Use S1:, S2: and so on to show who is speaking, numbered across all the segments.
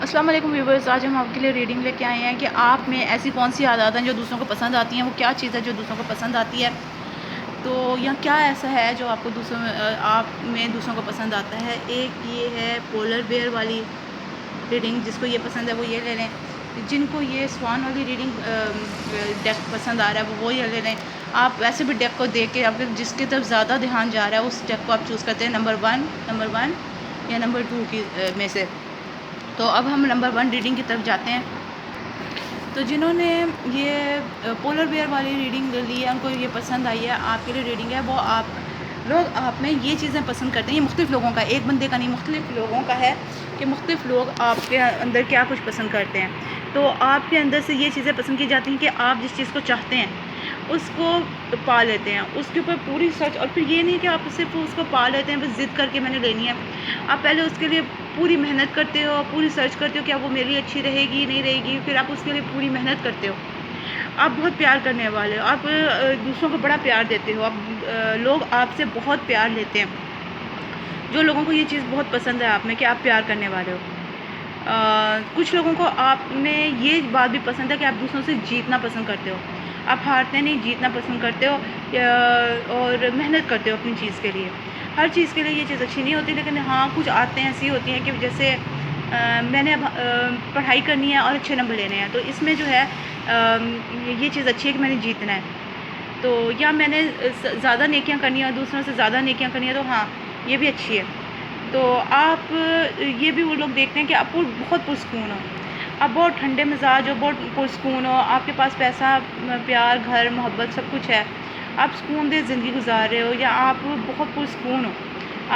S1: السلام علیکم ویورز، آج ہم آپ کے لیے ریڈنگ لے کے آئے ہیں کہ آپ میں ایسی کون سی عادات ہیں جو دوسروں کو پسند آتی ہیں، وہ کیا چیز ہے جو دوسروں کو پسند آتی ہے، تو یا کیا ایسا ہے جو آپ کو آپ میں دوسروں کو پسند آتا ہے۔ ایک یہ ہے پولر بیئر والی ریڈنگ، جس کو یہ پسند ہے وہ یہ لے لیں، جن کو یہ سوان والی ریڈنگ ڈیک پسند آ رہا ہے وہ یہ لے لیں۔ آپ ویسے بھی ڈیک کو دیکھ کے آپ جس کی طرف زیادہ دھیان جا رہا ہے اس ڈیک کو آپ چوز کرتے ہیں نمبر ون یا نمبر 2 کی میں سے۔ تو اب ہم نمبر 1 ریڈنگ کی طرف جاتے ہیں۔ تو جنہوں نے یہ پولر بیئر والی ریڈنگ لی ہے، ان کو یہ پسند آئی ہے، آپ کے لیے ریڈنگ ہے، وہ آپ میں یہ چیزیں پسند کرتے ہیں۔ یہ مختلف لوگوں کا، ایک بندے کا نہیں، مختلف لوگوں کا ہے کہ مختلف لوگ آپ کے اندر کیا کچھ پسند کرتے ہیں۔ تو آپ کے اندر سے یہ چیزیں پسند کی جاتی ہیں کہ آپ جس چیز کو چاہتے ہیں اس کو پا لیتے ہیں، اس کے اوپر پوری سرچ، اور پھر یہ نہیں کہ آپ صرف اس کو پا لیتے ہیں بس ضد کر کے میں نے لینی ہے۔ آپ پہلے اس کے لیے پوری محنت کرتے ہو، پوری سرچ کرتے ہو کہ اب وہ میری اچھی رہے گی نہیں رہے گی، پھر آپ اس کے لیے پوری محنت کرتے ہو۔ آپ بہت پیار کرنے والے ہو، آپ دوسروں کو بڑا پیار دیتے ہو، لوگ آپ سے بہت پیار لیتے ہیں۔ جو لوگوں کو یہ چیز بہت پسند ہے آپ میں کہ آپ پیار کرنے والے ہو۔ کچھ لوگوں کو آپ میں یہ بات بھی پسند ہے کہ آپ دوسروں سے جیتنا پسند کرتے ہو، آپ ہارتے نہیں، جیتنا پسند کرتے ہو، اور محنت کرتے ہو اپنی چیز کے لیے۔ ہر چیز کے لیے یہ چیز اچھی نہیں ہوتی، لیکن ہاں کچھ عادتیں ایسی ہوتی ہیں کہ جیسے میں نے اب پڑھائی کرنی ہے اور اچھے نمبر لینے ہیں، تو اس میں جو ہے یہ چیز اچھی ہے کہ میں نے جیتنا ہے، تو یا میں نے زیادہ نیکیاں کرنی ہیں اور دوسروں سے زیادہ نیکیاں کرنی ہیں، تو ہاں یہ بھی اچھی ہے۔ تو آپ یہ بھی وہ لوگ دیکھتے ہیں کہ آپ کو بہت پرسکون ہو، آپ بہت ٹھنڈے مزاج ہو، بہت پرسکون ہو، آپ کے پاس پیسہ، پیار، گھر، محبت سب کچھ ہے، آپ سکون دہ زندگی گزار رہے ہو، یا آپ بہت پرسکون ہو،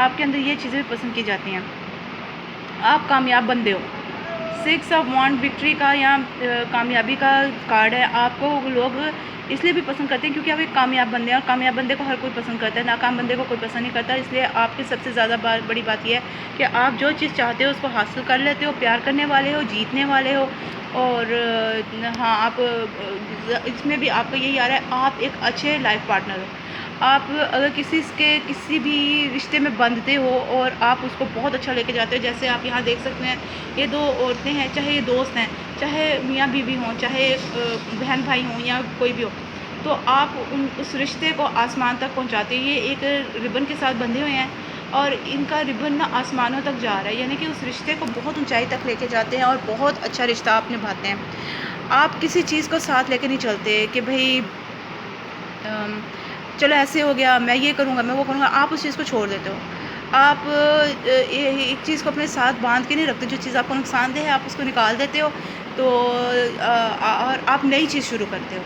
S1: آپ کے اندر یہ چیزیں پسند کی جاتی ہیں۔ آپ کامیاب بندے ہو، 6 آف وانڈ وکٹری کا یا کامیابی کا کارڈ ہے۔ آپ کو لوگ اس لیے بھی پسند کرتے ہیں کیونکہ آپ ایک کامیاب بندے ہیں، اور کامیاب بندے کو ہر کوئی پسند کرتا ہے، ناکام بندے کو کوئی پسند نہیں کرتا۔ اس لیے آپ کی سب سے زیادہ بڑی بات یہ ہے کہ آپ جو چیز چاہتے ہو اس کو حاصل کر لیتے ہو، پیار کرنے والے ہو، جیتنے والے ہو، اور ہاں آپ اس میں بھی آپ کا یہی آ رہا ہے، آپ ایک اچھے لائف پارٹنر ہو۔ آپ اگر کسی بھی رشتے میں بندھتے ہو اور آپ اس کو بہت اچھا لے کے جاتے ہو، جیسے آپ یہاں دیکھ سکتے ہیں یہ 2 عورتیں ہیں، چاہے یہ دوست ہیں، چاہے میاں بیوی ہوں، چاہے بہن بھائی ہوں یا کوئی بھی ہو، تو آپ اس رشتے کو آسمان تک پہنچاتے ہیں۔ یہ ایک ربن کے ساتھ بندھے ہوئے ہیں اور ان کا ربن نا آسمانوں تک جا رہا ہے، یعنی کہ اس رشتے کو بہت اونچائی تک لے کے جاتے ہیں اور بہت اچھا رشتہ آپ نبھاتے ہیں۔ آپ کسی چیز کو ساتھ لے کے نہیں چلتے کہ بھئی چلو ایسے ہو گیا، میں یہ کروں گا، میں وہ کروں گا، آپ اس چیز کو چھوڑ دیتے ہو۔ آپ ایک چیز کو اپنے ساتھ باندھ کے نہیں رکھتے، جو چیز آپ کو نقصان دہ ہے آپ اس کو نکال دیتے ہو، تو اور آپ نئی چیز شروع کرتے ہو،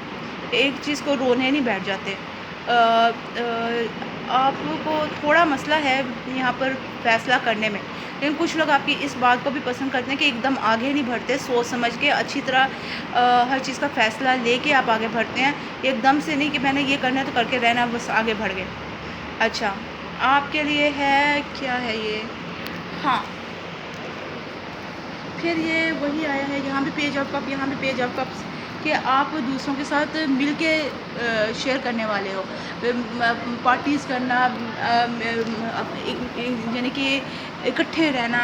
S1: ایک چیز کو رونے نہیں بیٹھ جاتے۔ آپ کو تھوڑا مسئلہ ہے یہاں پر فیصلہ کرنے میں، لیکن کچھ لوگ آپ کی اس بات کو بھی پسند کرتے ہیں کہ ایک دم آگے نہیں بڑھتے، سوچ سمجھ کے اچھی طرح ہر چیز کا فیصلہ لے کے آپ آگے بڑھتے ہیں، ایک دم سے نہیں کہ میں نے یہ کرنا ہے تو کر کے رہنا، بس آگے بڑھ گئے۔ اچھا، آپ کے لیے ہے کیا ہے یہ، ہاں پھر یہ وہی آیا ہے، یہاں بھی پیج آف کپ، یہاں بھی پیج آف کپس، کہ آپ دوسروں کے ساتھ مل کے شیئر کرنے والے ہو، پارٹیز کرنا، یعنی کہ اکٹھے رہنا،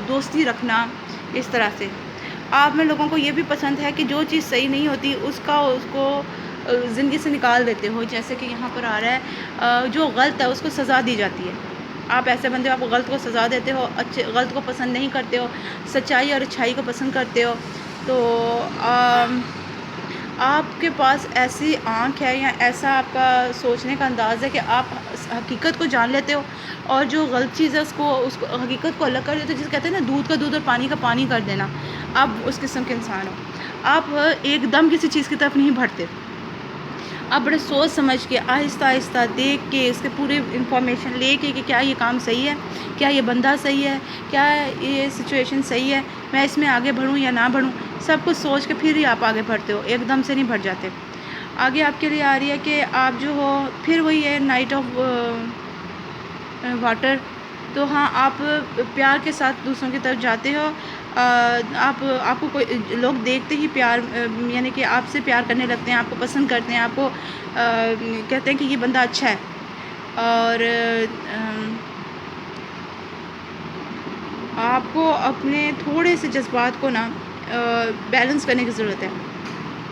S1: دوستی رکھنا، اس طرح سے۔ آپ میں لوگوں کو یہ بھی پسند ہے کہ جو چیز صحیح نہیں ہوتی اس کو زندگی سے نکال دیتے ہو، جیسے کہ یہاں پر آ رہا ہے جو غلط ہے اس کو سزا دی جاتی ہے۔ آپ ایسے بندے ہو، آپ غلط کو سزا دیتے ہو، غلط کو پسند نہیں کرتے ہو، سچائی اور اچھائی کو پسند کرتے ہو۔ تو آپ کے پاس ایسی آنکھ ہے یا ایسا آپ کا سوچنے کا انداز ہے کہ آپ حقیقت کو جان لیتے ہو، اور جو غلط چیز ہے اس کو حقیقت کو الگ کر دیتے ہو، جسے کہتے ہیں نا دودھ کا دودھ اور پانی کا پانی کر دینا۔ آپ اس قسم کے انسان ہو، آپ ایک دم کسی چیز کی طرف نہیں بڑھتے، آپ بڑے سوچ سمجھ کے آہستہ آہستہ دیکھ کے اس کے پورے انفارمیشن لے کے کہ کیا یہ کام صحیح ہے، کیا یہ بندہ صحیح ہے، کیا یہ سچویشن صحیح ہے، میں اس میں آگے بڑھوں یا نہ بڑھوں، سب کچھ سوچ کے پھر ہی آپ آگے بڑھتے ہو، ایک دم سے نہیں بڑھ جاتے۔ آگے آپ کے لیے آ رہی ہے کہ آپ جو ہو، پھر وہی ہے نائٹ آف واٹر، تو ہاں آپ پیار کے ساتھ دوسروں کی طرف جاتے ہو، آپ کو کوئی لوگ دیکھتے ہی پیار، یعنی کہ آپ سے پیار کرنے لگتے ہیں، آپ کو پسند کرتے ہیں، آپ کو کہتے ہیں کہ یہ بندہ اچھا ہے، اور آپ کو اپنے تھوڑے سے جذبات کو نا بیلنس کرنے کی ضرورت ہے.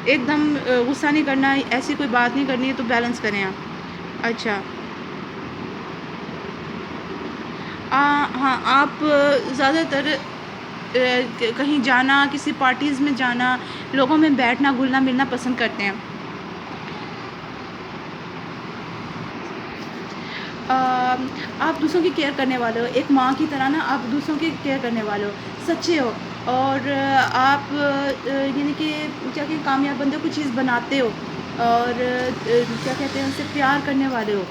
S1: ایک دم غصہ نہیں کرنا، ایسی کوئی بات نہیں کرنی ہے، تو بیلنس کریں آپ. اچھا ہاں، آپ زیادہ تر کہیں جانا، کسی پارٹیز میں جانا، لوگوں میں بیٹھنا، گھلنا ملنا پسند کرتے ہیں. آپ دوسروں کی کیئر کرنے والے ہو، ایک ماں کی طرح نا آپ دوسروں کی کیئر کرنے والے ہو، سچے ہو، اور آپ یعنی کہ کیا کہ کامیاب بندے کو چیز بناتے ہو، اور کیا کہتے ہیں، ان سے پیار کرنے والے ہو،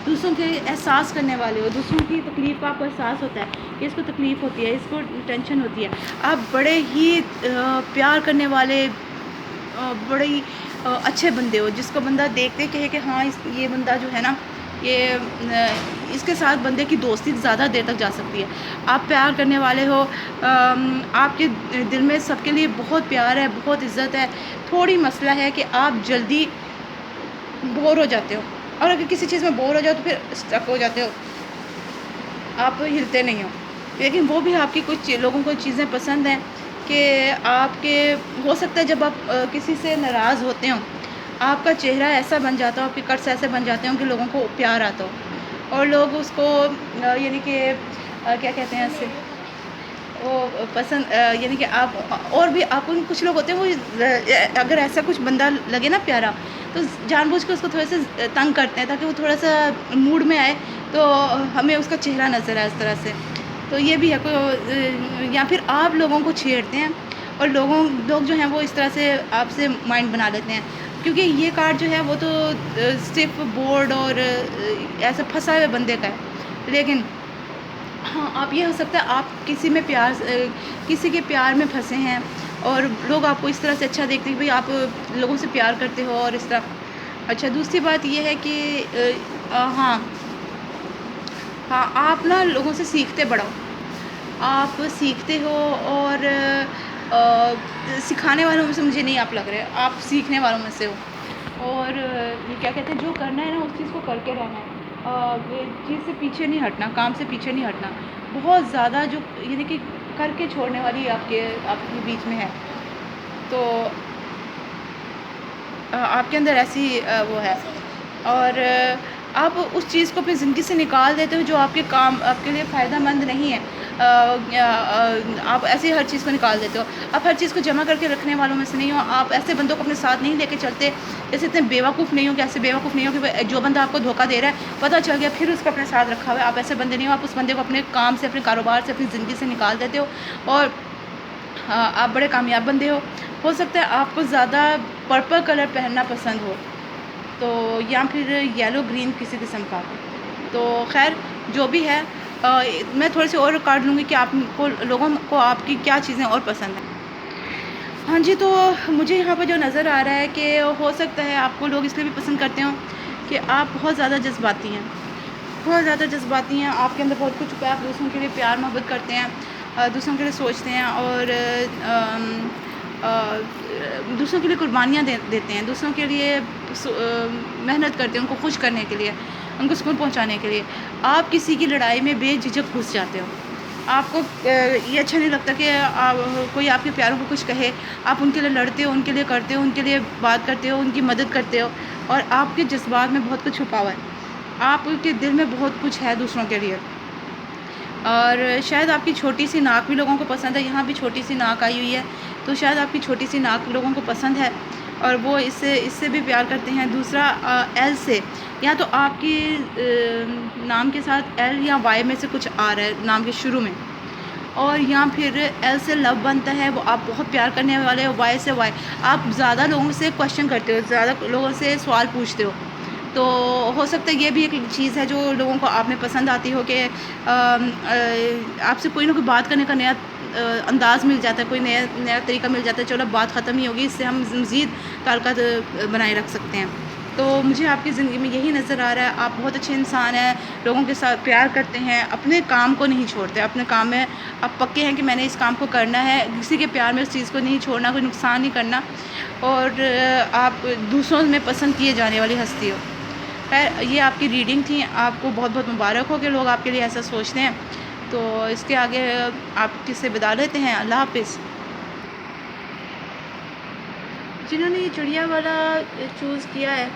S1: دوسروں کے احساس کرنے والے ہو، دوسروں کی تکلیف کا آپ کو احساس ہوتا ہے کہ اس کو تکلیف ہوتی ہے، اس کو ٹینشن ہوتی ہے. آپ بڑے ہی پیار کرنے والے، بڑے ہی اچھے بندے ہو، جس کو بندہ دیکھتے کہے کہ ہاں یہ بندہ جو ہے نا، یہ اس کے ساتھ بندے کی دوستی زیادہ دیر تک جا سکتی ہے. آپ پیار کرنے والے ہو، آپ کے دل میں سب کے لیے بہت پیار ہے، بہت عزت ہے. تھوڑی مسئلہ ہے کہ آپ جلدی بور ہو جاتے ہو، اور اگر کسی چیز میں بور ہو جاؤ تو پھر اسٹک ہو جاتے ہو، آپ ہلتے نہیں ہو. لیکن وہ بھی آپ کی کچھ لوگوں کو چیزیں پسند ہیں کہ آپ کے، ہو سکتا ہے جب آپ کسی سے ناراض ہوتے ہوں، آپ کا چہرہ ایسا بن جاتا ہو، آپ کے کٹس ایسے بن جاتے ہوں کہ لوگوں کو پیار آتا ہو، اور لوگ اس کو یعنی کہ کیا کہتے ہیں، اس سے وہ پسند، یعنی کہ آپ، اور بھی آپ کو کچھ لوگ ہوتے ہیں وہ اگر ایسا کچھ بندہ لگے نا پیارا، تو جان بوجھ کے اس کو تھوڑے سے تنگ کرتے ہیں تاکہ وہ تھوڑا سا موڈ میں آئے، تو ہمیں اس کا چہرہ نظر آئے اس طرح سے. تو یہ بھی ہے. یا پھر آپ لوگوں کو چھیڑتے ہیں، اور لوگ جو ہیں وہ اس طرح سے آپ سے مائنڈ بنا لیتے ہیں، کیونکہ یہ کارڈ جو ہے وہ تو صرف بورڈ اور ایسا پھنسا ہوئے بندے کا ہے. لیکن ہاں، آپ یہ ہو سکتا ہے آپ کسی کے پیار میں پھنسے ہیں، اور لوگ آپ کو اس طرح سے اچھا دیکھتے ہیں کہ بھئی آپ لوگوں سے پیار کرتے ہو، اور اس طرح. اچھا، دوسری بات یہ ہے کہ ہاں، آپ نا لوگوں سے سیکھتے بڑھو، آپ سیکھتے ہو، اور سکھانے والوں میں سے مجھے نہیں آپ لگ رہے، آپ سیکھنے والوں میں سے ہو. اور کیا کہتے ہیں، جو کرنا ہے نا اس چیز کو کر کے رہنا ہے، چیز سے پیچھے نہیں ہٹنا، کام سے پیچھے نہیں ہٹنا. بہت زیادہ جو یعنی کہ کر کے چھوڑنے والی آپ کے بیچ میں ہے، تو آپ کے اندر ایسی وہ ہے. اور آپ اس چیز کو اپنی زندگی سے نکال دیتے ہو جو آپ کے لیے فائدہ مند نہیں ہے. آپ ایسے ہر چیز کو نکال دیتے ہو. آپ ہر چیز کو جمع کر کے رکھنے والوں میں سے نہیں ہو. آپ ایسے بندوں کو اپنے ساتھ نہیں لے کے چلتے، جیسے اتنے بیوقوف نہیں ہو کہ ایسے بیوقوف نہیں ہو کہ جو بندہ آپ کو دھوکہ دے رہا ہے پتہ چل گیا پھر اس کو اپنے ساتھ رکھا ہوا ہے. آپ ایسے بندے نہیں ہو. آپ اس بندے کو اپنے کام سے، اپنے کاروبار سے، اپنی زندگی سے نکال دیتے ہو، اور آپ بڑے کامیاب بندے ہو. ہو سکتا ہے آپ کو زیادہ پرپل کلر پہننا پسند ہو، تو یا پھر یلو گرین کسی قسم کا. تو خیر جو بھی ہے، میں تھوڑے سے اور کارڈ لوں گی کہ آپ کو، لوگوں کو آپ کی کیا چیزیں اور پسند ہیں. ہاں جی، تو مجھے یہاں پہ جو نظر آ رہا ہے کہ ہو سکتا ہے آپ کو لوگ اس لیے بھی پسند کرتے ہوں کہ آپ بہت زیادہ جذباتی ہیں، بہت زیادہ جذباتی ہیں. آپ کے اندر بہت کچھ چھپا ہے. آپ دوسروں کے لیے پیار محبت کرتے ہیں، دوسروں کے لیے سوچتے ہیں، اور دوسروں کے لیے قربانیاں دیتے ہیں، دوسروں کے لیے محنت کرتے ہیں، ان کو خوش کرنے کے لیے، ان کو سکون پہنچانے کے لیے. آپ کسی کی لڑائی میں بے جھجک گھس جاتے ہو. آپ کو یہ اچھا نہیں لگتا کہ کوئی آپ کے پیاروں کو کچھ کہے. آپ ان کے لیے لڑتے ہو، ان کے لیے کرتے ہو، ان کے لیے بات کرتے ہو، ان کی مدد کرتے ہو، اور آپ کے جذبات میں بہت کچھ چھپا ہوا ہے. آپ کے دل میں بہت کچھ ہے دوسروں کے لیے. اور شاید آپ کی چھوٹی سی ناک بھی لوگوں کو پسند ہے. یہاں بھی چھوٹی سی ناک آئی ہوئی ہے، تو شاید آپ کی چھوٹی سی ناک لوگوں کو پسند ہے، اور وہ اس سے بھی پیار کرتے ہیں. دوسرا، ایل سے، یا تو آپ کی نام کے ساتھ ایل یا وائی میں سے کچھ آ رہا ہے نام کے شروع میں، اور یا پھر ایل سے لو بنتا ہے، وہ آپ بہت پیار کرنے والے ہو. وائی سے وائی، آپ زیادہ لوگوں سے کوشچن کرتے ہو، زیادہ لوگوں سے سوال پوچھتے ہو. تو ہو سکتا ہے یہ بھی ایک چیز ہے جو لوگوں کو آپ میں پسند آتی ہو، کہ آپ سے کوئی نہ کوئی بات کرنے کا نیا انداز مل جاتا ہے، کوئی نیا طریقہ مل جاتا ہے. چلو بات ختم ہی ہوگی، اس سے ہم مزید تعلقات بنائے رکھ سکتے ہیں. تو مجھے آپ کی زندگی میں یہی نظر آ رہا ہے. آپ بہت اچھے انسان ہیں، لوگوں کے ساتھ پیار کرتے ہیں، اپنے کام کو نہیں چھوڑتے. اپنے کام میں آپ پکے ہیں کہ میں نے اس کام کو کرنا ہے، کسی کے پیار میں اس چیز کو نہیں چھوڑنا، کوئی نقصان نہیں کرنا. اور آپ دوسروں میں پسند کیے جانے والی ہستی ہو. خیر، یہ آپ کی ریڈنگ تھی. آپ کو بہت بہت مبارک ہو کہ لوگ آپ کے لیے ایسا سوچتے ہیں. تو اس کے آگے آپ کس سے بتا لیتے ہیں. اللہ حافظ. جنہوں نے یہ چڑیا والا چوز کیا ہے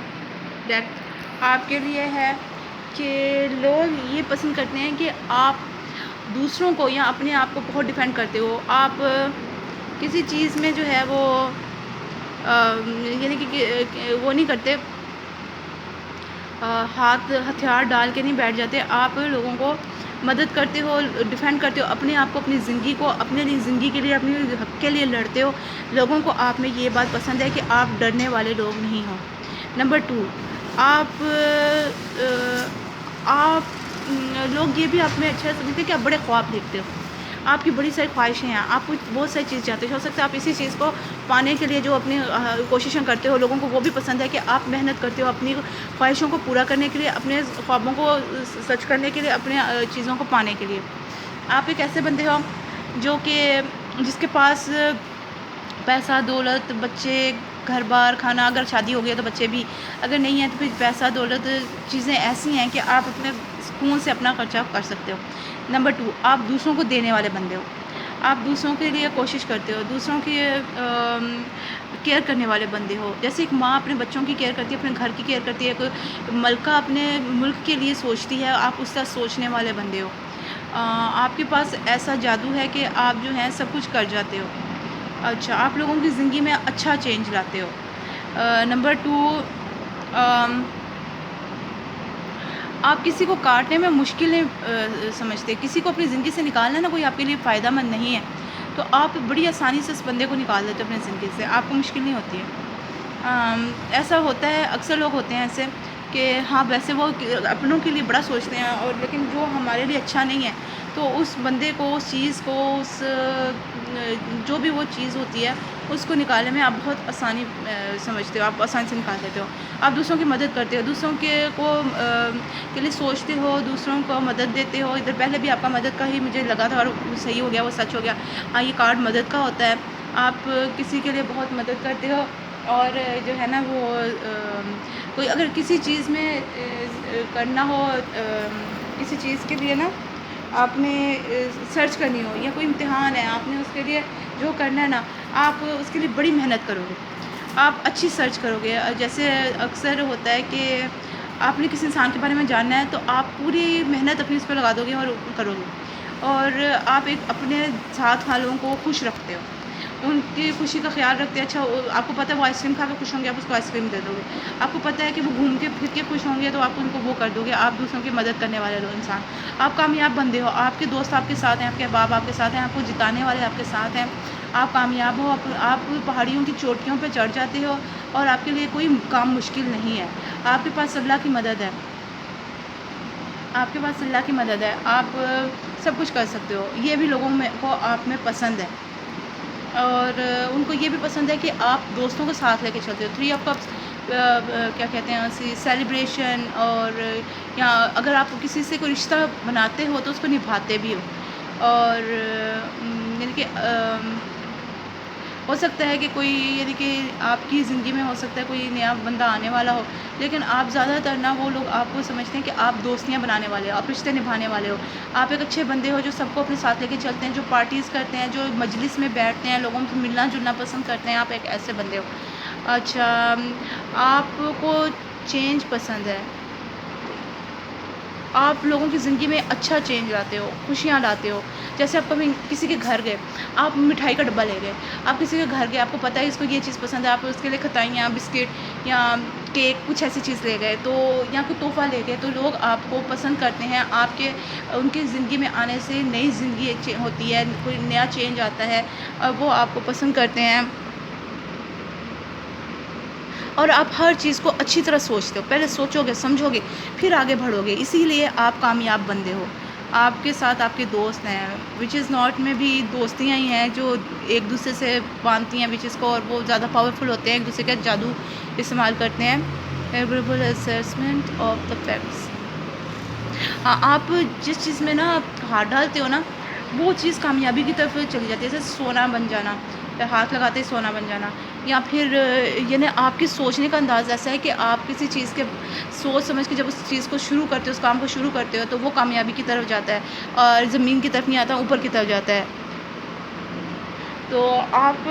S1: ڈیک آپ کے لیے ہے کہ لوگ یہ پسند کرتے ہیں کہ آپ دوسروں کو یا اپنے آپ کو بہت ڈیفینڈ کرتے ہو. آپ کسی چیز میں جو ہے وہ یعنی کہ وہ نہیں کرتے, ہاتھ ہتھیار ڈال کے نہیں بیٹھ جاتے. آپ لوگوں کو مدد کرتے ہو, ڈیفینڈ کرتے ہو اپنے آپ کو, اپنی زندگی کو, اپنے لیے زندگی کے لیے, اپنے حق کے لیے لڑتے ہو. لوگوں کو آپ میں یہ بات پسند ہے کہ آپ ڈرنے والے لوگ نہیں ہو. نمبر 2, آپ لوگ یہ بھی آپ میں اچھا سمجھتے ہیں کہ آپ بڑے خواب دیکھتے ہو. آپ کی بڑی ساری خواہشیں ہیں, آپ کو بہت ساری چیز چاہتے ہو سکتا ہے آپ اسی چیز کو پانے کے لیے جو اپنی کوششیں کرتے ہو, لوگوں کو وہ بھی پسند ہے کہ آپ محنت کرتے ہو اپنی خواہشوں کو پورا کرنے کے لیے, اپنے خوابوں کو سچ کرنے کے لیے, اپنے چیزوں کو پانے کے لیے. آپ ایک ایسے بندے ہو جو کہ جس کے پاس پیسہ دولت, بچے, گھر بار, کھانا, اگر شادی ہو گیا تو بچے بھی, اگر نہیں ہیں تو پھر پیسہ دولت, چیزیں ایسی ہیں کہ آپ اپنے سکون سے اپنا خرچہ کر سکتے ہو. نمبر 2, آپ دوسروں کو دینے والے بندے ہو. آپ دوسروں کے لیے کوشش کرتے ہو, دوسروں کی کیئر کرنے والے بندے ہو. جیسے ایک ماں اپنے بچوں کی کیئر کرتی ہے, اپنے گھر کی کیئر کرتی ہے, ایک ملکہ اپنے ملک کے لیے سوچتی ہے, آپ اس طرح سوچنے والے بندے ہو. آپ کے پاس ایسا جادو ہے کہ آپ جو ہیں سب کچھ کر جاتے ہو. اچھا, آپ لوگوں کی زندگی میں اچھا چینج لاتے ہو. نمبر 2, آپ کسی کو کاٹنے میں مشکل نہیں سمجھتے. کسی کو اپنی زندگی سے نکالنا نا کوئی آپ کے لیے فائدہ مند نہیں ہے تو آپ بڑی آسانی سے اس بندے کو نکال دیتے ہو اپنی زندگی سے, آپ کو مشکل نہیں ہوتی ہے. ایسا ہوتا ہے, اکثر لوگ ہوتے ہیں ایسے کہ ہاں ویسے وہ اپنوں کے لیے بڑا سوچتے ہیں, اور لیکن جو ہمارے لیے اچھا نہیں ہے تو اس بندے کو, اس چیز کو, اس جو بھی وہ چیز ہوتی ہے اس کو نکالنے میں آپ بہت آسانی سمجھتے ہو, آپ آسانی سے نکال دیتے ہو. آپ دوسروں کی مدد کرتے ہو, دوسروں کے لیے سوچتے ہو, دوسروں کو مدد دیتے ہو. ادھر پہلے بھی آپ کا مدد کا ہی مجھے لگا تھا اور صحیح ہو گیا, وہ سچ ہو گیا. ہاں, یہ کارڈ مدد کا ہوتا ہے. آپ کسی کے لیے بہت مدد کرتے ہو, اور جو ہے نا وہ کوئی اگر کسی چیز میں کرنا ہو, کسی چیز کے لیے نا آپ نے سرچ کرنی ہو, یا کوئی امتحان ہے آپ نے اس کے لیے جو کرنا ہے نا, آپ اس کے لیے بڑی محنت کرو گے, آپ اچھی سرچ کرو گے. جیسے اکثر ہوتا ہے کہ آپ نے کسی انسان کے بارے میں جاننا ہے تو آپ پوری محنت اپنی اس پہ لگا دو گے اور کرو گے, اور آپ ایک اپنے ساتھ والوں کو خوش رکھتے ہو, ان کی خوشی کا خیال رکھتے ہیں. اچھا, آپ کو پتہ ہے وہ آئس کریم کھا کے خوش ہوں گے, آپ اس کو آئس کریم دے دو گے. آپ کو پتہ ہے کہ وہ گھوم کے پھر کے خوش ہوں گے تو آپ ان کو وہ کر دو گے. آپ دوسروں کی مدد کرنے والے لوگ انسان, آپ کامیاب بندے ہو. آپ کے دوست آپ کے ساتھ ہیں, آپ کے احباب آپ کے ساتھ ہیں, آپ کو جتانے والے آپ کے ساتھ ہیں. آپ کامیاب ہو, آپ پہاڑیوں کی چوٹیوں پہ چڑھ جاتے ہو, اور آپ کے لیے کوئی کام مشکل نہیں ہے. آپ کے پاس اللہ کی مدد ہے, آپ کے پاس اللہ کی مدد ہے, آپ سب کچھ کر سکتے ہو. یہ بھی لوگوں میں کو آپ میں پسند ہے, اور ان کو یہ بھی پسند ہے کہ آپ دوستوں کو ساتھ لے کے چلتے ہو. 3 آف کپس کیا کہتے ہیں اسی سیلیبریشن, اور یا اگر آپ کسی سے کوئی رشتہ بناتے ہو تو اس کو نبھاتے بھی ہو. اور یعنی کہ ہو سکتا ہے کہ کوئی, یعنی کہ آپ کی زندگی میں ہو سکتا ہے کوئی نیا بندہ آنے والا ہو, لیکن آپ زیادہ تر نا وہ لوگ آپ کو سمجھتے ہیں کہ آپ دوستیاں بنانے والے ہو, آپ رشتے نبھانے والے ہو. آپ ایک اچھے بندے ہو جو سب کو اپنے ساتھ لے کے چلتے ہیں, جو پارٹیز کرتے ہیں, جو مجلس میں بیٹھتے ہیں, لوگوں سے ملنا جلنا پسند کرتے ہیں. آپ ایک ایسے بندے ہو. اچھا, آپ کو چینج پسند ہے, آپ لوگوں کی زندگی میں اچھا چینج لاتے ہو, خوشیاں لاتے ہو. جیسے آپ کبھی کسی کے گھر گئے, آپ مٹھائی کا ڈبہ لے گئے, آپ کسی کے گھر گئے, آپ کو پتہ ہے اس کو یہ چیز پسند ہے, آپ اس کے لیے کھتائیاں, بسکٹ یا کیک, کچھ ایسی چیز لے گئے تو, یا کوئی تحفہ لے گئے, تو لوگ آپ کو پسند کرتے ہیں. آپ کے ان کی زندگی میں آنے سے نئی زندگی ہوتی ہے, کوئی نیا چینج آتا ہے, اور وہ آپ کو پسند کرتے ہیں. اور آپ ہر چیز کو اچھی طرح سوچتے ہو, پہلے سوچو گے, سمجھو گے, پھر آگے بڑھو گے. اسی لیے آپ کامیاب بندے ہو. آپ کے ساتھ آپ کے دوست ہیں, وچ از ناٹ میں بھی دوستیاں ہی ہیں جو ایک دوسرے سے باندھتی ہیں, وچ از کو, اور وہ زیادہ پاورفل ہوتے ہیں, ایک دوسرے کا جادو استعمال کرتے ہیں. Favourable assessment of the facts. آپ جس چیز میں نا ہاتھ ڈالتے ہو نا, وہ چیز کامیابی کی طرف چلی جاتی ہے، جیسے سونا بن جانا، ہاتھ لگاتے ہی سونا بن جانا، یا پھر یعنی آپ کی سوچنے کا انداز ایسا ہے کہ آپ کسی چیز کے سوچ سمجھ کے جب اس چیز کو شروع کرتے ہو، اس کام کو شروع کرتے ہو، تو وہ کامیابی کی طرف جاتا ہے اور زمین کی طرف نہیں آتا، اوپر کی طرف جاتا ہے۔ تو آپ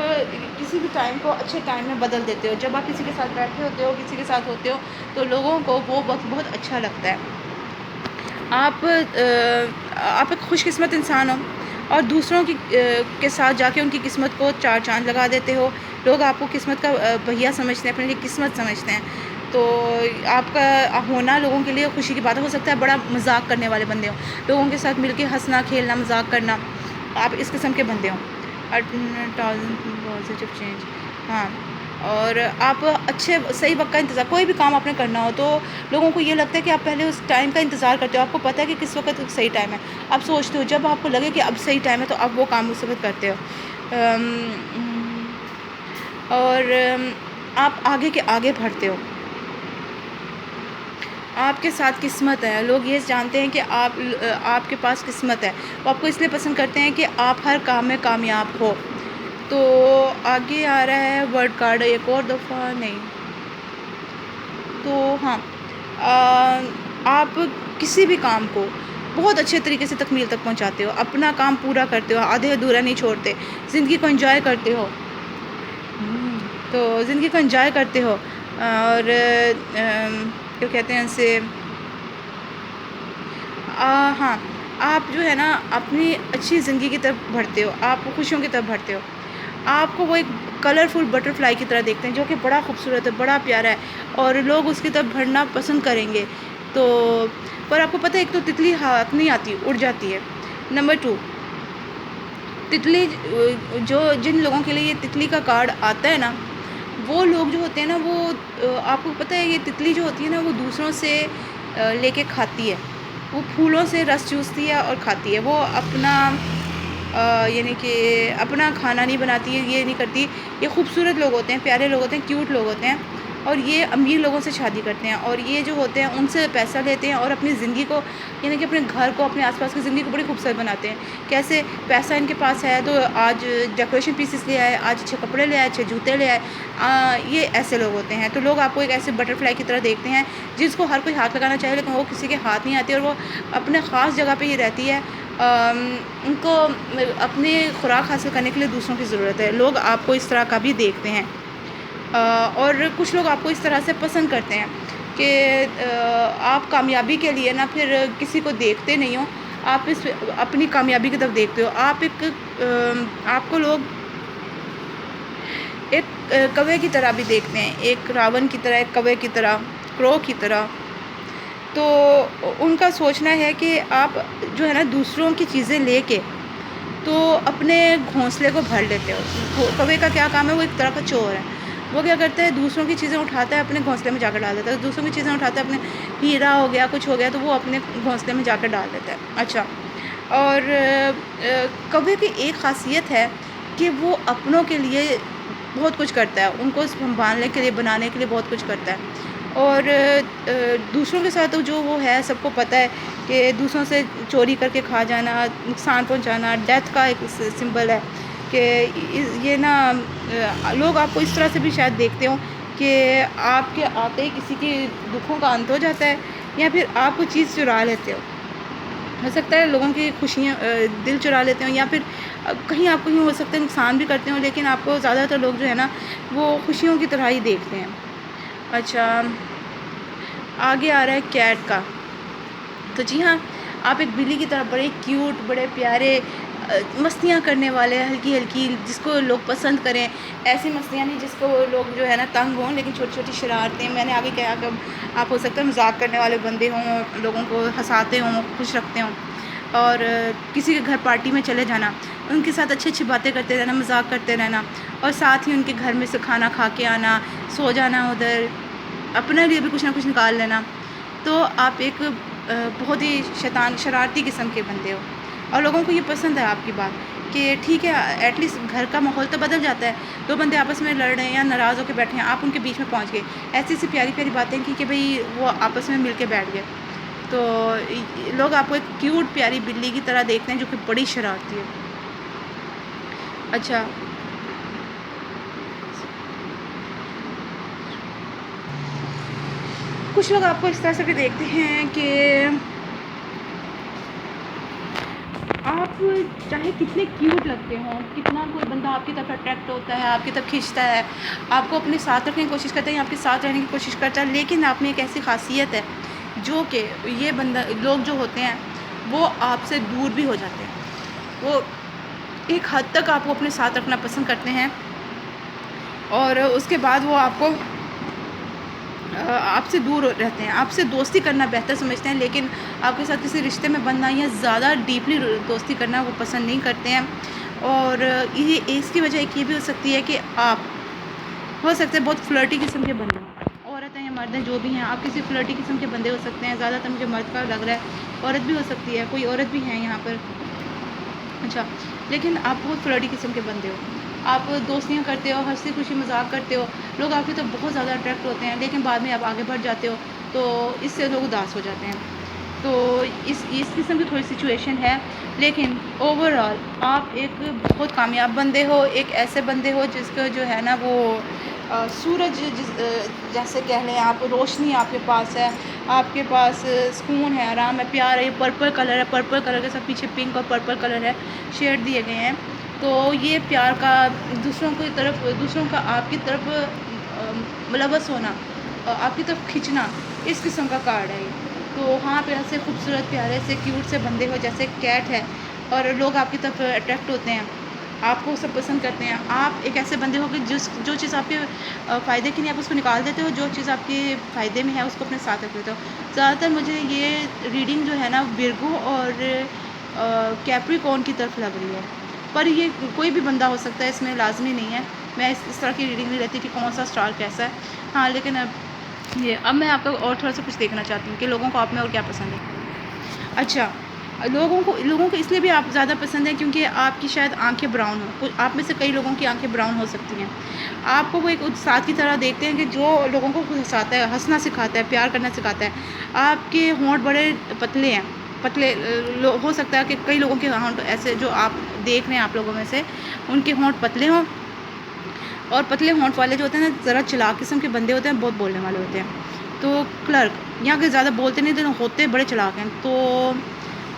S1: کسی بھی ٹائم کو اچھے ٹائم میں بدل دیتے ہو۔ جب آپ کسی کے ساتھ بیٹھے ہوتے ہو، کسی کے ساتھ ہوتے ہو، تو لوگوں کو وہ وقت بہت اچھا لگتا ہے۔ آپ ایک خوش قسمت انسان ہو اور دوسروں کے ساتھ جا کے ان کی قسمت کو چار چاند لگا دیتے ہو۔ لوگ آپ کو قسمت کا بھیا سمجھتے ہیں، اپنے لیے قسمت سمجھتے ہیں، تو آپ کا ہونا لوگوں کے لیے خوشی کی بات ہو سکتا ہے۔ بڑا مذاق کرنے والے بندے ہو، لوگوں کے ساتھ مل کے ہنسنا کھیلنا مذاق کرنا، آپ اس قسم کے بندے ہوں۔ پازیٹیو چینج، ہاں، اور آپ اچھے صحیح وقت کا انتظار، کوئی بھی کام آپ نے کرنا ہو تو لوگوں کو یہ لگتا ہے کہ آپ پہلے اس ٹائم کا انتظار کرتے ہو، آپ کو پتہ ہے کہ کس وقت صحیح ٹائم ہے، آپ سوچتے ہو، جب آپ کو لگے کہ اب صحیح ٹائم ہے تو آپ وہ کام اس وقت کرتے ہو، اور آپ آگے کے آگے بڑھتے ہو۔ آپ کے ساتھ قسمت ہے، لوگ یہ جانتے ہیں کہ آپ کے پاس قسمت ہے، وہ آپ کو اس لیے پسند کرتے ہیں کہ آپ ہر کام میں کامیاب ہو۔ تو آگے آ رہا ہے ورڈ کارڈ ایک اور دفعہ نہیں، تو ہاں، آپ کسی بھی کام کو بہت اچھے طریقے سے تکمیل تک پہنچاتے ہو، اپنا کام پورا کرتے ہو، آدھے ادھورا نہیں چھوڑتے، زندگی کو انجوائے کرتے ہو، تو زندگی کو انجوائے کرتے ہو، اور کیا کہتے ہیں اسے، ہاں، آپ جو ہے نا اپنی اچھی زندگی کی طرف بڑھتے ہو، آپ خوشیوں کی طرف بڑھتے ہو، آپ کو وہ ایک کلرفل بٹر فلائی کی طرح دیکھتے ہیں جو کہ بڑا خوبصورت ہے، بڑا پیارا ہے، اور لوگ اس کی طرف بڑھنا پسند کریں گے۔ تو پر آپ کو پتہ ہے ایک تو تتلی ہاتھ نہیں آتی، اڑ جاتی ہے۔ نمبر 2، تتلی، جن لوگوں کے لیے یہ تتلی کا کارڈ آتا ہے نا، وہ لوگ جو ہوتے ہیں نا، وہ آپ کو پتہ ہے یہ تتلی جو ہوتی ہے نا، وہ دوسروں سے لے کے کھاتی ہے، وہ پھولوں سے رس چوستی ہے اور کھاتی ہے، وہ اپنا یعنی کہ اپنا کھانا نہیں بناتی ہے، یہ نہیں کرتی۔ یہ خوبصورت لوگ ہوتے ہیں، پیارے لوگ ہوتے ہیں، کیوٹ لوگ ہوتے ہیں، اور یہ امیر لوگوں سے شادی کرتے ہیں، اور یہ جو ہوتے ہیں ان سے پیسہ لیتے ہیں اور اپنی زندگی کو، یعنی کہ اپنے گھر کو، اپنے آس پاس کی زندگی کو بڑی خوبصورت بناتے ہیں۔ کیسے؟ پیسہ ان کے پاس ہے تو آج ڈیکوریشن پیسز لے آئے، آج اچھے کپڑے لے آئے، اچھے جوتے لے آئے، یہ ایسے لوگ ہوتے ہیں۔ تو لوگ آپ کو ایک ایسے بٹر فلائی کی طرح دیکھتے ہیں جس کو ہر کوئی ہاتھ لگانا چاہے، لیکن وہ کسی کے ہاتھ نہیں آتی، اور وہ اپنے خاص جگہ پہ ہی رہتی ہے۔ ان کو اپنی خوراک حاصل کرنے کے لیے دوسروں کی ضرورت ہے۔ لوگ آپ کو اس طرح کا بھی دیکھتے ہیں، اور کچھ لوگ آپ کو اس طرح سے پسند کرتے ہیں کہ آپ کامیابی کے لیے نہ پھر کسی کو دیکھتے نہیں ہو، آپ اپنی کامیابی کی طرف دیکھتے ہو۔ آپ کو لوگ ایک کوے کی طرح بھی دیکھتے ہیں، ایک راون کی طرح، ایک کوے کی طرح، کرو کی طرح۔ تو ان کا سوچنا ہے کہ آپ جو ہے نا دوسروں کی چیزیں لے کے تو اپنے گھونسلے کو بھر لیتے ہو۔ کوے کا کیا کام ہے؟ وہ ایک طرح کا چور ہے، وہ کیا کرتا ہے؟ دوسروں کی چیزیں اٹھاتا ہے، اپنے گھونسلے میں جا کر ڈال دیتا ہے، دوسروں کی چیزیں اٹھاتا ہے، اپنے ہیرا ہو گیا، کچھ ہو گیا تو وہ اپنے گھونسلے میں جا کر ڈال دیتا ہے۔ اچھا، اور کوے کی ایک خاصیت ہے کہ وہ اپنوں کے لیے بہت کچھ کرتا ہے، ان کو سنبھالنے کے لیے، بنانے کے لیے بہت کچھ کرتا ہے، اور دوسروں کے ساتھ جو وہ ہے، سب کو پتہ ہے کہ دوسروں سے چوری کر کے کھا جانا، نقصان پہنچانا ڈیتھ کا ایک سمبل ہے، کہ یہ نا لوگ آپ کو اس طرح سے بھی شاید دیکھتے ہوں کہ آپ کے آتے ہی کسی کی دکھوں کا انت ہو جاتا ہے، یا پھر آپ کو چیز چرا لیتے ہو سکتا ہے لوگوں کی خوشیاں، دل چرا لیتے ہوں، یا پھر کہیں آپ کو یوں ہو سکتا ہے نقصان بھی کرتے ہوں، لیکن آپ کو زیادہ تر لوگ جو ہے نا وہ خوشیوں کی طرح ہی دیکھتے ہیں۔ اچھا، آگے آ رہا ہے کیٹ کا، تو جی ہاں، آپ ایک بلی کی طرح بڑے کیوٹ، بڑے پیارے، مستیاں کرنے والے، ہلکی ہلکی، جس کو لوگ پسند کریں، ایسی مستیاں نہیں جس کو لوگ جو ہے نا تنگ ہوں، لیکن چھوٹی چھوٹی شرارتیں، میں نے آگے کہا کہ آپ ہو سکتا ہے مذاق کرنے والے بندے ہوں، لوگوں کو ہنساتے ہوں، خوش رکھتے ہوں، اور کسی کے گھر پارٹی میں چلے جانا، ان کے ساتھ اچھی اچھی باتیں کرتے رہنا، مذاق کرتے رہنا، اور ساتھ ہی ان کے گھر میں سے کھانا کھا کے آنا، سو جانا ادھر، اپنے لیے بھی کچھ نہ کچھ نکال لینا۔ تو آپ ایک بہت ہی شرارتی قسم کے بندے ہو، اور لوگوں کو یہ پسند ہے آپ کی بات کہ ٹھیک ہے، ایٹ لیسٹ گھر کا ماحول تو بدل جاتا ہے، دو بندے آپس میں لڑ رہے ہیں یا ناراض ہو کے بیٹھے ہیں، آپ ان کے بیچ میں پہنچ گئے، ایسی ایسی پیاری پیاری باتیں کی کہ بھئی وہ آپس میں مل کے بیٹھ گئے۔ تو لوگ آپ کو ایک کیوٹ پیاری بلی کی طرح دیکھتے ہیں جو کہ بڑی شرارتی ہے. اچھا کچھ لوگ آپ کو اس طرح سے بھی دیکھتے ہیں کہ آپ چاہے کتنے کیوٹ لگتے ہوں، کتنا کوئی بندہ آپ کی طرف اٹریکٹ ہوتا ہے، آپ کی طرف کھینچتا ہے، آپ کو اپنے ساتھ رکھنے کی کوشش کرتا ہے یا آپ کے ساتھ رہنے کی کوشش کرتا ہے، لیکن آپ میں ایک ایسی خاصیت ہے جو کہ یہ بندہ لوگ جو ہوتے ہیں وہ آپ سے دور بھی ہو جاتے ہیں. وہ ایک حد تک آپ کو اپنے ساتھ رکھنا پسند کرتے ہیں اور اس کے بعد وہ آپ کو آپ سے دور رہتے ہیں، آپ سے دوستی کرنا بہتر سمجھتے ہیں، لیکن آپ کے ساتھ کسی رشتے میں بننا یا زیادہ ڈیپلی دوستی کرنا وہ پسند نہیں کرتے ہیں. اور یہ اس کی وجہ ایک یہ بھی ہو سکتی ہے کہ آپ ہو سکتے ہیں بہت فلرٹی قسم کے بندے ہیں، عورت ہیں یا مرد ہیں جو بھی ہیں، آپ کسی فلرٹی قسم کے بندے ہو سکتے ہیں. زیادہ تر مجھے مرد کا لگ رہا ہے، عورت بھی ہو سکتی ہے، کوئی عورت بھی ہیں یہاں پر. اچھا لیکن آپ بہت فلرٹی قسم کے بندے ہو، آپ دوستیاں کرتے ہو، ہنسی خوشی مذاق کرتے ہو، لوگ آپ کی تو بہت زیادہ اٹریکٹ ہوتے ہیں، لیکن بعد میں آپ آگے بڑھ جاتے ہو تو اس سے لوگ اداس ہو جاتے ہیں. تو اس قسم کی تھوڑی سچویشن ہے، لیکن اوور آل آپ ایک بہت کامیاب بندے ہو، ایک ایسے بندے ہو جس کا جو ہے نا وہ سورج جیسے کہہ لیں آپ، روشنی آپ کے پاس ہے، آپ کے پاس سکون ہے، آرام ہے، پیار ہے. یہ پرپل کلر ہے، پرپل کلر کے ساتھ پیچھے پنک اور پرپل کلر ہے شیڈ دیے گئے ہیں. تو یہ پیار کا دوسروں کا آپ کی طرف ملوث ہونا، آپ کی طرف کھینچنا، اس قسم کا کارڈ ہے یہ. تو ہاں پہ ایسے خوبصورت پیارے سے کیوٹ سے بندے ہو جیسے کیٹ ہے اور لوگ آپ کی طرف اٹریکٹ ہوتے ہیں، آپ کو سب پسند کرتے ہیں. آپ ایک ایسے بندے ہو کہ جو چیز آپ کے فائدے کے لیے آپ اس کو نکال دیتے ہو، جو چیز آپ کے فائدے میں ہے اس کو اپنے ساتھ رکھ لیتے ہو. زیادہ تر مجھے یہ ریڈنگ جو ہے نا ورگو اور کیپریکون کی طرف لگ رہی ہے، پر یہ کوئی بھی بندہ ہو سکتا ہے، اس میں لازمی نہیں ہے. میں اس طرح کی ریڈنگ نہیں رہتی کہ کون سا اسٹار کیسا ہے. ہاں لیکن اب میں آپ کو اور تھوڑا سا کچھ دیکھنا چاہتی ہوں کہ لوگوں کو آپ میں اور کیا پسند ہے. اچھا لوگوں کو اس لیے بھی آپ زیادہ پسند ہیں کیونکہ آپ کی شاید آنکھیں براؤن ہوں. آپ میں سے کئی لوگوں کی آنکھیں براؤن ہو سکتی ہیں. آپ کو وہ ایک استاد کی طرح دیکھتے ہیں کہ جو لوگوں کو ہنساتا ہے، ہنسنا سکھاتا ہے، پیار کرنا سکھاتا ہے. آپ کے ہونٹ بڑے پتلے ہیں، پتلے ہو سکتا ہے کہ کئی لوگوں کے ہونٹ ایسے جو آپ دیکھ رہے ہیں، آپ لوگوں میں سے ان کے ہونٹ پتلے ہوں، اور پتلے ہونٹ والے جو ہوتے ہیں نا ذرا چلاک قسم کے بندے ہوتے ہیں، بہت بولنے والے ہوتے ہیں. تو کلرک یہاں کے زیادہ بولتے نہیں تو ہوتے بڑے چلاک ہیں. تو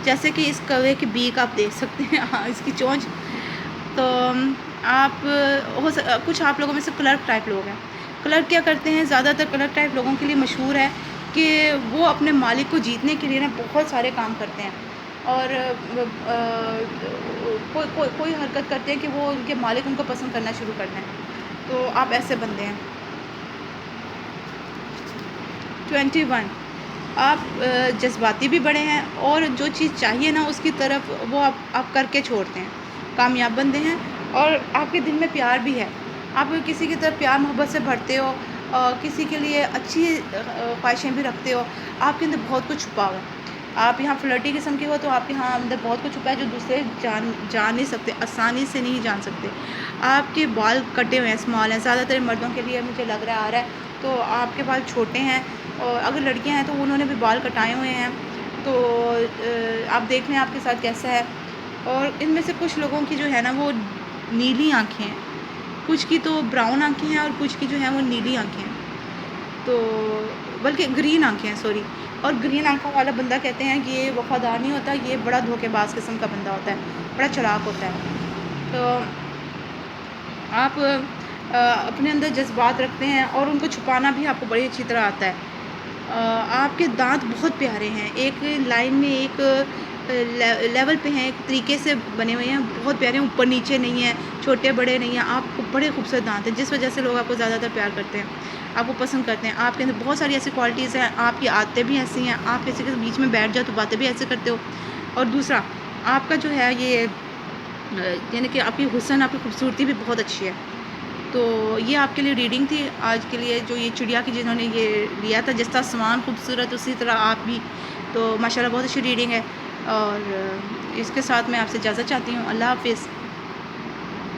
S1: جیسے کہ اس کوے کی بیک آپ دیکھ سکتے ہیں، اس کی چونچ. تو آپ کچھ آپ لوگوں میں سے کلرک ٹائپ لوگ ہیں. کلرک کیا کرتے ہیں؟ زیادہ تر کلرک ٹائپ لوگوں کے لیے مشہور ہے کہ وہ اپنے مالک کو جیتنے کے لیے نا بہت سارے کام کرتے ہیں، اور کوئی حرکت کرتے ہیں کہ وہ ان کے مالک ان کو پسند کرنا شروع کر دیں. تو آپ ایسے بندے ہیں. 21 آپ جذباتی بھی بڑے ہیں، اور جو چیز چاہیے نا اس کی طرف وہ آپ کر کے چھوڑتے ہیں. کامیاب بندے ہیں اور آپ کے دل میں پیار بھی ہے. آپ کسی کی طرف پیار محبت سے بھرتے ہو، کسی کے لیے اچھی خواہشیں بھی رکھتے ہو. آپ کے اندر بہت کچھ چھپا ہوا ہے. آپ یہاں فلرٹی قسم کے ہو تو آپ کے یہاں اندر بہت کچھ چھپا ہے جو دوسرے جان نہیں سکتے، آسانی سے نہیں جان سکتے. آپ کے بال کٹے ہوئے ہیں، اسمال ہیں. زیادہ تر مردوں کے لیے مجھے لگ رہا آ رہا ہے. تو آپ کے بال چھوٹے ہیں، اور اگر لڑکیاں ہیں تو انہوں نے بھی بال کٹائے ہوئے ہیں. تو آپ دیکھ لیں آپ کے ساتھ کیسا ہے. اور ان میں سے کچھ لوگوں کی جو ہے نا وہ نیلی آنکھیں ہیں، کچھ کی تو براؤن آنکھیں ہیں، اور کچھ کی جو ہیں وہ نیلی آنکھیں ہیں. تو بلکہ گرین آنکھیں ہیں، سوری. اور گرین آنکھوں والا بندہ کہتے ہیں کہ یہ وفادار نہیں ہوتا، یہ بڑا دھوکے باز قسم کا بندہ ہوتا ہے، بڑا چلاک ہوتا ہے. تو آپ اپنے اندر جذبات رکھتے ہیں اور ان کو چھپانا بھی آپ کو بڑی اچھی طرح آتا ہے. آپ کے دانت بہت پیارے ہیں، ایک لائن میں ایک لیول پہ ہیں، ایک طریقے سے بنے ہوئے ہیں، بہت پیارے ہیں، اوپر نیچے نہیں ہیں، چھوٹے بڑے نہیں ہیں. آپ کو بڑے خوبصورت دانت ہیں جس وجہ سے لوگ آپ کو زیادہ تر پیار کرتے ہیں، آپ کو پسند کرتے ہیں. آپ کے اندر بہت ساری ایسی کوالٹیز ہیں. آپ کی عادتیں بھی ایسی ہیں، آپ کسی کے بیچ میں بیٹھ جاؤ تو باتیں بھی ایسے کرتے ہو. اور دوسرا آپ کا جو ہے یہ یعنی کہ آپ کی حسن، آپ کی خوبصورتی بھی بہت اچھی ہے. تو یہ آپ کے لیے ریڈنگ تھی آج کے لیے، جو یہ چڑیا کی جنہوں نے یہ لیا تھا. جس طرح سامان خوبصورت اسی طرح آپ بھی. تو ماشاء اللہ بہت اچھی ریڈنگ ہے. اور اس کے ساتھ میں آپ سے اجازت چاہتی ہوں. اللہ حافظ.